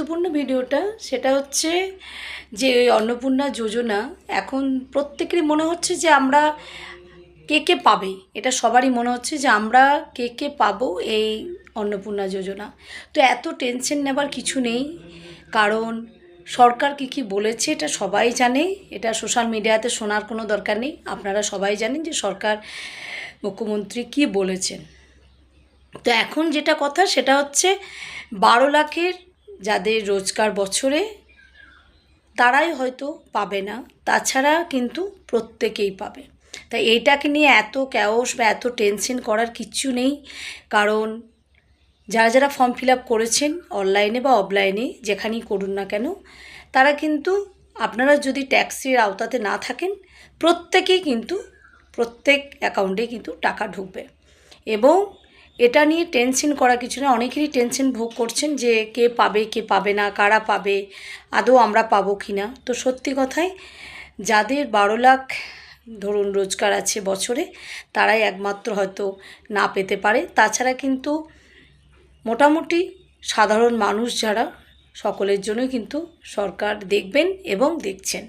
গুরুত্বপূর্ণ ভিডিওটা, সেটা হচ্ছে যে ওই অন্নপূর্ণা যোজনা এখন প্রত্যেকেরই মনে হচ্ছে যে আমরা কে কে পাবে, এটা সবারই মনে হচ্ছে যে আমরা কে কে পাবো এই অন্নপূর্ণা যোজনা। তো এত টেনশন নেবার কিছু নেই, কারণ সরকার কী বলেছে এটা সবাই জানে। এটা সোশ্যাল মিডিয়াতে শোনার কোনো দরকার নেই, আপনারা সবাই জানেন যে সরকার মুখ্যমন্ত্রী কী বলেছেন। তো এখন যেটা কথা সেটা হচ্ছে 12 লাখের যাদের রোজগার বছরে তারাই হয়তো পাবে না, তাছাড়া কিন্তু প্রত্যেকেই পাবে। তাই এইটাকে নিয়ে এত ক্যাওস বা এত টেনশন করার কিচ্ছু নেই, কারণ যারা যারা ফর্ম ফিল আপ করেছেন অনলাইনে বা অফলাইনে যেখানেই করুন না কেন, তারা কিন্তু আপনারা যদি ট্যাক্সের আওতাতে না থাকেন প্রত্যেকেই কিন্তু প্রত্যেক অ্যাকাউন্টে কিন্তু টাকা ঢুকবে। এবং এটা নিয়ে টেনশন করা কিছু না, অনেকেরই টেনশন ভোগ করছেন যে কে পাবে কে পাবে না, কারা পাবে, আদৌ আমরা পাবো কি না। তো সত্যি কথাই যাদের 12 লাখ ধরুন রোজগার আছে বছরে, তারাই একমাত্র হয়তো না পেতে পারে। তাছাড়া কিন্তু মোটামুটি সাধারণ মানুষ যারা, সকলের জন্যই কিন্তু সরকার দেখবেন এবং দেখছেন।